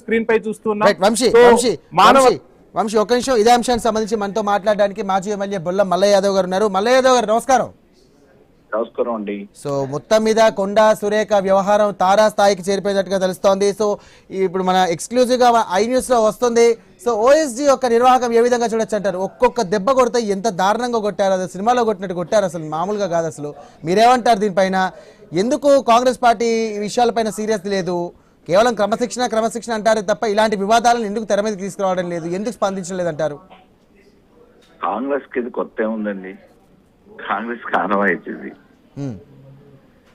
Screen పై చూస్తున్నాం. వంశీ ఒక నిమిషం, ఇదే అంశానికి సంబంధించి మనతో మాట్లాడడానికి మాజీ ఎమ్మెల్యే బొల్ల మల్లయ్య యాదవ్ గారు ఉన్నారు. మల్లయ్య యాదవ్ గారు నమస్కారం. నమస్కారం అండి. సో మొత్తం మీద కొండా సురేఖ వ్యవహారం తారా స్థాయికి చేరిపోయినట్టుగా తెలుస్తోంది. సో ఇప్పుడు మన ఎక్స్క్లూజివ్ గా ఐ న్యూస్ లో వస్తుంది. సో ఓఎస్జీ యొక్క నిర్వాహకం ఏ విధంగా చూడొచ్చు అంటారు? ఒక్కొక్క దెబ్బ కొడితే ఎంత దారుణంగా కొట్టారు, అసలు సినిమాలో కొట్టినట్టు కొట్టారు, అసలు మామూలుగా కాదు. అసలు మీరేమంటారు దీనిపైన? ఎందుకు కాంగ్రెస్ పార్టీ ఈ విషయాలపైన సీరియస్ లేదు? కేవలం క్రమశిక్షణ అంటారు తప్ప ఇలాంటి వివాదాలను ఎందుకు తెర మీదకి తీసుకురావడం లేదు? ఎందుకు స్పందించలేదంటారు? కాంగ్రెస్ కి ఇది కొత్త ఏముందండి, కాంగ్రెస్ ఆనవాయితీది.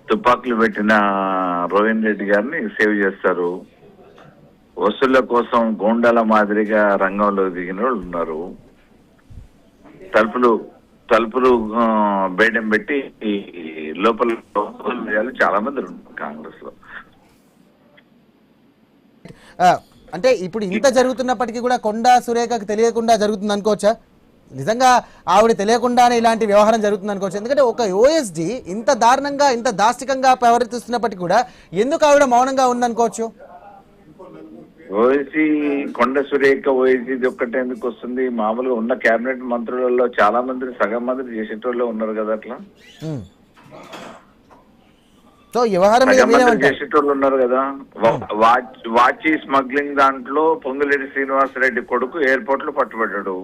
తుపాకులు పెట్టిన రోహిన్ రెడ్డి గారిని సేవ్ చేస్తారు, వసూళ్ల కోసం గోండాల మాదిరిగా రంగంలో దిగిన వాళ్ళు ఉన్నారు, తలుపులు బేడం పెట్టి లోపల చాలా మంది ఉన్నారు కాంగ్రెస్ లో. అంటే ఇప్పుడు ఇంత జరుగుతున్నప్పటికీ కూడా కొండా సురేఖకు తెలియకుండా జరుగుతుంది అనుకోవచ్చా? నిజంగా ఆవిడ తెలియకుండానే ఇలాంటి వ్యవహారం జరుగుతుంది అనుకోవచ్చు. ఎందుకంటే ఒక ఓఎస్డీ ఇంత దారుణంగా ఇంత దాష్టికంగా ప్రవర్తిస్తున్నప్పటికీ కూడా ఎందుకు ఆవిడ మౌనంగా ఉందనుకోవచ్చు? ఓఎస్సీ కొండ సురేఖ ఓఎస్సీ ఒక్కటే ఎందుకు వస్తుంది? మామూలుగా ఉన్న కేబినెట్ మంత్రులలో చాలా మంది సగం మంది చేసేటోళ్ళు ఉన్నారు కదా, అట్లా చేసేటోళ్ళు ఉన్నారు కదా. వాచి స్మగ్లింగ్ దాంట్లో పొంగులేటి శ్రీనివాసరెడ్డి కొడుకు ఎయిర్పోర్ట్ లో పట్టుబడ్డాడు.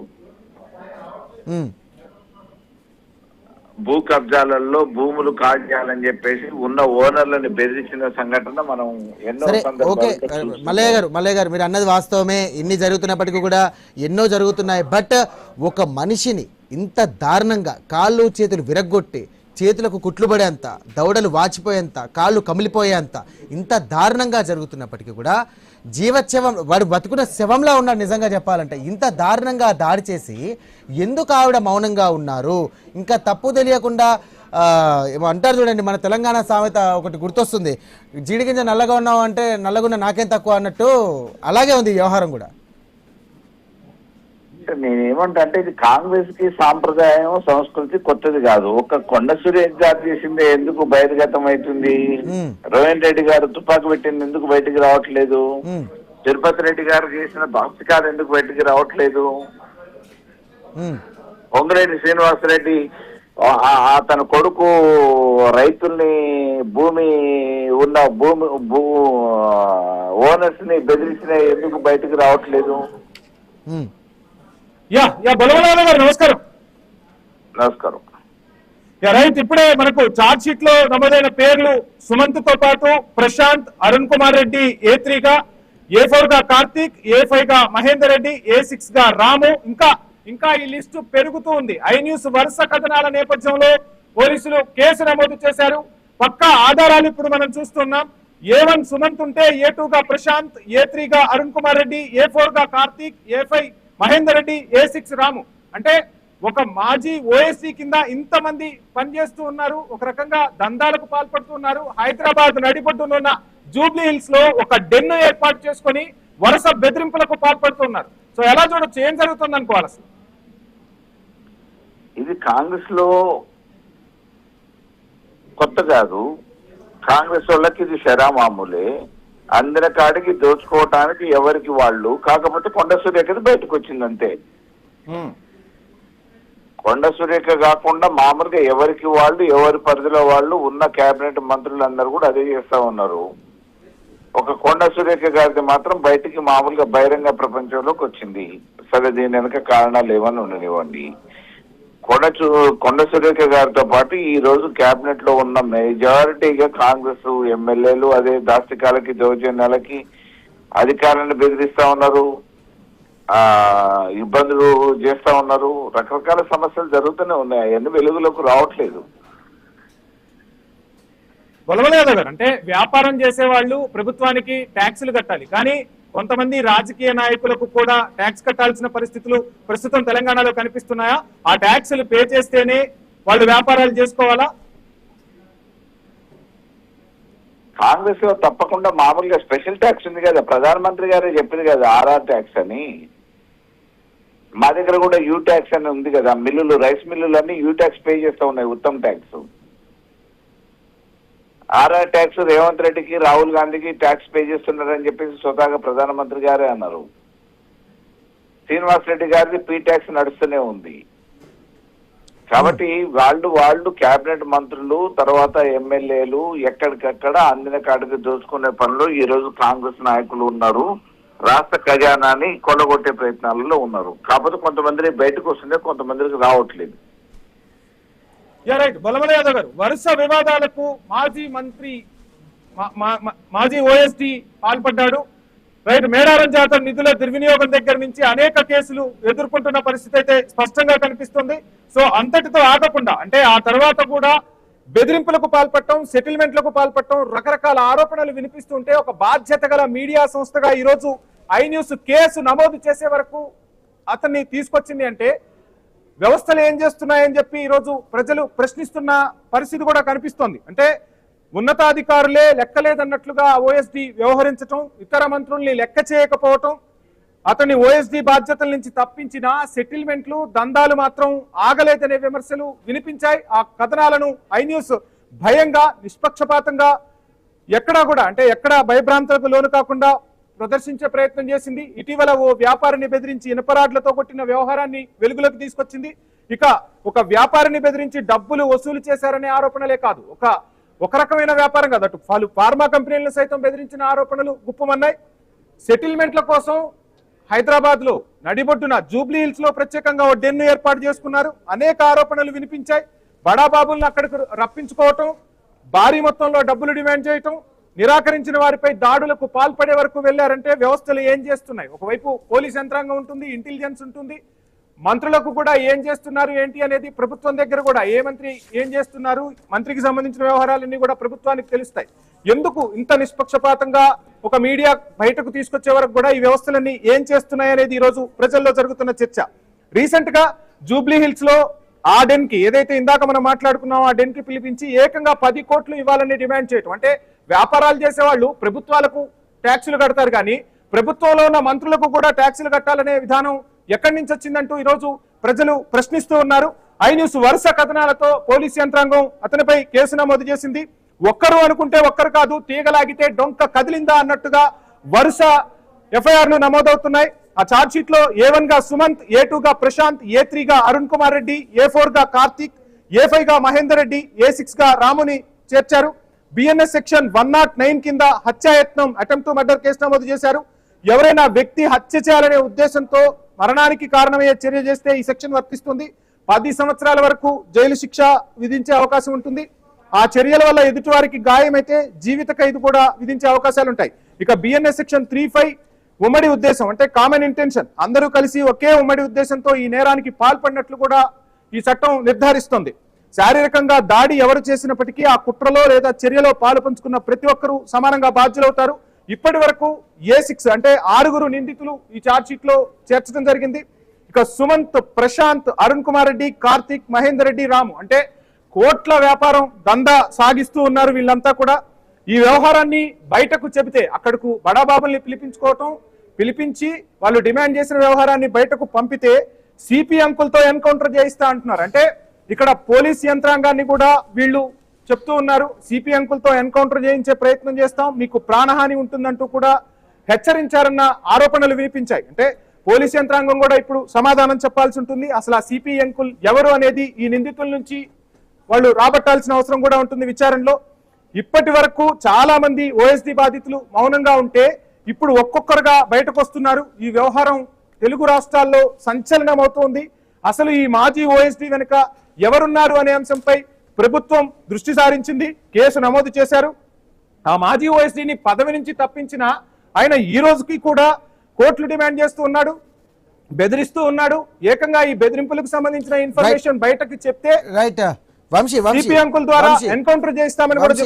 భూ కబ్జాలలో భూములు కాజేయాలని చెప్పేసి ఉన్న ఓనర్లని బెదిరించిన సంఘటన మనం ఎన్నో మల్లయ్య గారు మీరు అన్నది వాస్తవమే. ఇన్ని జరుగుతున్నప్పటికీ కూడా ఎన్నో జరుగుతున్నాయి. బట్ ఒక మనిషిని ఇంత దారుణంగా కాళ్ళు చేతులు విరగ్గొట్టి చేతులకు కుట్లు పడేంత, దవడలు వాచిపోయేంత, కాళ్ళు కమిలిపోయేంత ఇంత దారుణంగా జరుగుతున్నప్పటికీ కూడా జీవశవం, వాడు బతుకున్న శవంలా ఉన్నాడు. నిజంగా చెప్పాలంటే ఇంత దారుణంగా దాడి చేసి ఎందుకు ఆవిడ మౌనంగా ఉన్నారు? ఇంకా తప్పు తెలియకుండా ఏమో అంటారు చూడండి, మన తెలంగాణ సామెత ఒకటి గుర్తొస్తుంది, జీడిగింజ నల్లగా ఉన్నావు అంటే నల్లగున్న నాకేం తక్కువ అన్నట్టు అలాగే ఉంది ఈ వ్యవహారం కూడా. నేనేమంటా అంటే ఇది కాంగ్రెస్ కి సాంప్రదాయం సంస్కృతి కొత్తది కాదు. ఒక కొండ సురేఖ్ గారు చేసిందే ఎందుకు బహిర్గతం అవుతుంది? రోహిన్ రెడ్డి గారు తుపాకు పెట్టింది ఎందుకు బయటికి రావట్లేదు? తిరుపతి రెడ్డి గారు చేసిన దాస్తికాలు ఎందుకు బయటికి రావట్లేదు? పొంగులేటి శ్రీనివాసరెడ్డి అతని కొడుకు రైతుల్ని ఓనర్స్ ని బెదిరించిన ఎందుకు బయటికి రావట్లేదు? నమస్కారం. నమస్కారం. రైట్, ఇప్పుడే మనకు చార్జ్ షీట్ లో నమోదైన పేర్లు సుమంత్ తో పాటు ప్రశాంత్, అరుణ్ కుమార్ రెడ్డి A3 గా, A4 గా కార్తీక్, A5 గా మహేందర్ రెడ్డి, A6 గా రాము, ఇంకా ఈ లిస్టు పెరుగుతూ ఉంది. ఐ న్యూస్ వరుస కథనాల నేపథ్యంలో పోలీసులు కేసు నమోదు చేశారు. పక్కా ఆధారాలు ఇప్పుడు మనం చూస్తున్నాం. A1 సుమంత్ ఉంటే A2 గా ప్రశాంత్, A3 గా అరుణ్ కుమార్ రెడ్డి, A4 గా కార్తీక్, A5 మహేందర్ రెడ్డి, A6 రాము. అంటే ఒక మాజీ ఓఎస్సీ కింద ఇంతమంది పనిచేస్తూ ఉన్నారు. ఒక రకంగా దందాలకు పాల్పడుతున్నారు. హైదరాబాద్ నడిబొడ్డునున్న జూబ్లీ హిల్స్ లో ఒక డెన్ను ఏర్పాటు చేసుకొని వరుస బెదిరింపులకు పాల్పడుతున్నారు. సో ఎలా చూడొచ్చు, ఏం జరుగుతుంది అనుకోవాలి? అసలు ఇది కాంగ్రెస్ లో కొత్త కాదు. కాంగ్రెస్ వాళ్ళకి ఇది శరామామూలే. అందరి కాడికి దోచుకోవటానికి ఎవరికి వాళ్ళు. కాకపోతే కొండ సురేఖ బయటకు వచ్చింది అంతే. కొండ సురేఖ కాకుండా మామూలుగా ఎవరికి వాళ్ళు, ఎవరి పరిధిలో వాళ్ళు ఉన్న కేబినెట్ మంత్రులందరూ కూడా అదే చేస్తా ఉన్నారు. ఒక కొండ సురేఖ గారికి మాత్రం బయటికి మామూలుగా బహిరంగ ప్రపంచంలోకి వచ్చింది. సరే, దీని వెనక కారణాలు ఏమని ఉండనివ్వండి. కొండ సురేఖ గారితో పాటు ఈ రోజు కేబినెట్ లో ఉన్న మెజారిటీగా కాంగ్రెస్ ఎమ్మెల్యేలు అదే దాస్తికాలకి, దౌర్జన్యాలకి అధికారాన్ని బెదిరిస్తా ఉన్నారు, ఇబ్బందులు చేస్తా ఉన్నారు. రకరకాల సమస్యలు జరుగుతూనే ఉన్నాయి. అవన్నీ వెలుగులోకి రావట్లేదు. అంటే వ్యాపారం చేసే వాళ్ళు ప్రభుత్వానికి ట్యాక్సులు కట్టాలి, కానీ కొంతమంది రాజకీయ నాయకులకు కూడా ట్యాక్స్ కట్టాల్సిన పరిస్థితులు ప్రస్తుతం తెలంగాణలో కనిపిస్తున్నాయా? ఆ ట్యాక్సులు పే చేస్తేనే వాళ్ళు వ్యాపారాలు చేసుకోవాలా? కాంగ్రెస్ లో తప్పకుండా మామూలుగా స్పెషల్ ట్యాక్స్ ఉంది కదా, ప్రధానమంత్రి గారే చెప్పింది కదా RR ట్యాక్స్ అని. మా దగ్గర కూడా యూ ట్యాక్స్ అని ఉంది కదా. మిల్లులు, రైస్ మిల్లులు అన్ని యూ ట్యాక్స్ పే చేస్తూ ఉన్నాయి, Uttam tax. RR tax Revanth రెడ్డికి రాహుల్ గాంధీకి ట్యాక్స్ పే చేస్తున్నారని చెప్పేసి స్వతహాగా ప్రధానమంత్రి గారే అన్నారు. శ్రీనివాస్ రెడ్డి గారిది పీ ట్యాక్స్ నడుస్తూనే ఉంది. కాబట్టి వాళ్ళు కేబినెట్ మంత్రులు తర్వాత ఎమ్మెల్యేలు ఎక్కడికక్కడ అందిన కాడికి దోచుకునే పనులు ఈ రోజు కాంగ్రెస్ నాయకులు ఉన్నారు. రాష్ట్ర ఖజానాని కొల్లగొట్టే ప్రయత్నాలలో ఉన్నారు. కాకపోతే కొంతమంది బయటకు వస్తుండే, కొంతమందికి రావట్లేదు. రైట్. బలమల యాదవ్ గారు, వరుస వివాదాలకు మాజీ మంత్రి మాజీ ఓఎస్డి పాల్పడ్డాడు. రైట్. మేడారం జాతర నిధుల దుర్వినియోగం దగ్గర నుంచి అనేక కేసులు ఎదుర్కొంటున్న పరిస్థితి అయితే స్పష్టంగా కనిపిస్తుంది. సో అంతటితో ఆగకుండా అంటే ఆ తర్వాత కూడా బెదిరింపులకు పాల్పడటం, సెటిల్మెంట్లకు పాల్పడటం, రకరకాల ఆరోపణలు వినిపిస్తుంటే ఒక బాధ్యత గల మీడియా సంస్థగా ఈరోజు ఐ న్యూస్ కేసు నమోదు చేసే వరకు అతన్ని తీసుకొచ్చింది. అంటే వ్యవస్థలు ఏం చేస్తున్నాయని చెప్పి ఈరోజు ప్రజలు ప్రశ్నిస్తున్న పరిస్థితి కూడా కనిపిస్తోంది. అంటే ఉన్నతాధికారులే లెక్కలేదన్నట్లుగా ఓఎస్డి వ్యవహరించటం, ఇతర మంత్రుల్ని లెక్క చేయకపోవటం, అతని ఓఎస్డి బాధ్యతల నుంచి తప్పించిన సెటిల్మెంట్లు, దందాలు మాత్రం ఆగలేదనే విమర్శలు వినిపించాయి. ఆ కథనాలను ఐ న్యూస్ భయంగా, నిష్పక్షపాతంగా ఎక్కడా కూడా అంటే ఎక్కడా భయభ్రాంతులకు లోను కాకుండా ప్రదర్శించే ప్రయత్నం చేసింది. ఇటీవల ఓ వ్యాపారిని బెదిరించి ఇనపరాడ్లతో కొట్టిన వ్యవహారాన్ని వెలుగులోకి తీసుకొచ్చింది. ఇక ఒక వ్యాపారిని బెదిరించి డబ్బులు వసూలు చేశారనే ఆరోపణలే కాదు, ఒక రకమైన వ్యాపారం కాదు, అటు వాళ్ళు ఫార్మా కంపెనీలను సైతం బెదిరించిన ఆరోపణలు గుప్పమన్నాయి. సెటిల్మెంట్ల కోసం హైదరాబాద్ లో నడిబొడ్డున జూబ్లీ హిల్స్ లో ప్రత్యేకంగా ఓ డెన్ను ఏర్పాటు చేసుకున్నారు. అనేక ఆరోపణలు వినిపించాయి. బడాబాబులను అక్కడికి రప్పించుకోవటం, భారీ మొత్తంలో డబ్బులు డిమాండ్ చేయటం, నిరాకరించిన వారిపై దాడులకు పాల్పడే వరకు వెళ్లారంటే వ్యవస్థలు ఏం చేస్తున్నాయి? ఒకవైపు పోలీస్ యంత్రాంగం ఉంటుంది, ఇంటెలిజెన్స్ ఉంటుంది, మంత్రులకు కూడా ఏం చేస్తున్నారు ఏంటి అనేది ప్రభుత్వం దగ్గర కూడా ఏ మంత్రి ఏం చేస్తున్నారు, మంత్రికి సంబంధించిన వ్యవహారాలన్నీ కూడా ప్రభుత్వానికి తెలుస్తాయి. ఎందుకు ఇంత నిష్పక్షపాతంగా ఒక మీడియా బయటకు తీసుకొచ్చే వరకు కూడా ఈ వ్యవస్థలన్నీ ఏం చేస్తున్నాయి అనేది ఈ రోజు ప్రజల్లో జరుగుతున్న చర్చ. రీసెంట్ గా జూబ్లీ హిల్స్ లో ఆ డెన్ కి ఏదైతే ఇందాక మనం మాట్లాడుకున్నామో ఆ డెన్ కి పిలిపించి ఏకంగా 10 కోట్లు ఇవ్వాలని డిమాండ్ చేయటం. అంటే వ్యాపారాలు చేసే వాళ్ళు ప్రభుత్వాలకు ట్యాక్సులు కడతారు, కానీ ప్రభుత్వంలో ఉన్న మంత్రులకు కూడా ట్యాక్సులు కట్టాలనే విధానం ఎక్కడి నుంచి వచ్చిందంటూ ఈరోజు ప్రజలు ప్రశ్నిస్తూ ఉన్నారు. ఐ న్యూస్ వరుస కథనాలతో పోలీసు యంత్రాంగం అతనిపై కేసు నమోదు చేసింది. ఒక్కరు అనుకుంటే ఒక్కరు కాదు, తీగలాగితే డొంక కదిలిందా అన్నట్టుగా వరుస ఎఫ్ఐఆర్లు నమోదవుతున్నాయి. ఆ ఛార్జ్ షీట్ లో A1 గా సుమంత్, A2 గా ప్రశాంత్, A3 గా అరుణ్ కుమార్ రెడ్డి, A4 గా కార్తీక్, A5 గా మహేందర్ రెడ్డి, A6 గా రాముని చేర్చారు. బిఎన్ఎస్ సెక్షన్ 109 కింద హత్యాయత్నం, అటెంప్ట్ టు మర్డర్ కేసు నమోదు చేశారు. ఎవరైనా వ్యక్తి హత్య చేయాలనే ఉద్దేశంతో మరణానికి కారణమయ్యే చర్య చేస్తే ఈ సెక్షన్ వర్తిస్తుంది. 10 సంవత్సరాల వరకు జైలు శిక్ష విధించే అవకాశం ఉంటుంది. ఆ చర్యల వల్ల ఎదుటివారికి గాయమైతే జీవిత ఖైదు కూడా విధించే అవకాశాలు ఉంటాయి. ఇక బిఎన్ఎస్ సెక్షన్ 35 ఉమ్మడి ఉద్దేశం, అంటే కామన్ ఇంటెన్షన్, అందరూ కలిసి ఒకే ఉమ్మడి ఉద్దేశంతో ఈ నేరానికి పాల్పడినట్లు కూడా ఈ చట్టం నిర్ధారిస్తుంది. శారీరకంగా దాడి ఎవరు చేసినప్పటికీ ఆ కుట్రలో లేదా చర్యలో పాలు పంచుకున్న ప్రతి ఒక్కరూ సమానంగా బాధ్యులవుతారు. ఇప్పటి వరకు A6 అంటే 6 నిందితులు ఈ ఛార్జ్ షీట్ లో చేర్చడం జరిగింది. ఇక సుమంత్, ప్రశాంత్, అరుణ్ కుమార్ రెడ్డి, కార్తీక్, మహేందర్ రెడ్డి, రాము అంటే కోట్ల వ్యాపారం దందా సాగిస్తూ ఉన్నారు వీళ్ళంతా కూడా. ఈ వ్యవహారాన్ని బయటకు చెబితే అక్కడకు బడాబాబుల్ని పిలిపించి వాళ్ళు డిమాండ్ చేసిన వ్యవహారాన్ని బయటకు పంపితే సిపి అంకులతో ఎన్కౌంటర్ చేయిస్తా అంటున్నారు. అంటే ఇక్కడ పోలీస్ యంత్రాంగాన్ని కూడా వీళ్ళు చెప్తూ ఉన్నారు, సిపి అంకులతో ఎన్కౌంటర్ చేయించే ప్రయత్నం చేస్తాం, మీకు ప్రాణహాని ఉంటుందంటూ కూడా హెచ్చరించారన్న ఆరోపణలు వినిపించాయి. అంటే పోలీస్ యంత్రాంగం కూడా ఇప్పుడు సమాధానం చెప్పాల్సి ఉంటుంది. అసలు ఆ సిపి అంకుల్ ఎవరు అనేది ఈ నిందితుల నుంచి వాళ్ళు రాబట్టాల్సిన అవసరం కూడా ఉంటుంది విచారణలో. ఇప్పటి వరకు చాలా మంది ఓఎస్డి బాధితులు మౌనంగా ఉంటే ఇప్పుడు ఒక్కొక్కరుగా బయటకు వస్తున్నారు. ఈ వ్యవహారం తెలుగు రాష్ట్రాల్లో సంచలనం అవుతోంది. అసలు ఈ మాజీ ఓఎస్డి వెనుక ఎవరున్నారు అనే అంశంపై ప్రభుత్వం దృష్టి సారించింది, కేసు నమోదు చేశారు. ఆ మాజీ ఓఎస్డిని పదవి నుంచి తప్పించిన ఆయన ఈ రోజుకి కూడా కోర్టులు డిమాండ్ చేస్తూ ఉన్నాడు, బెదిరిస్తూ ఉన్నాడు. ఏకంగా ఈ బెదిరింపులకు సంబంధించిన ఇన్ఫర్మేషన్ బయటకు చెప్తే రైట్ వంశీ సిపి అంకుల్ ద్వారా ఎన్కౌంటర్ చేస్తామని కూడా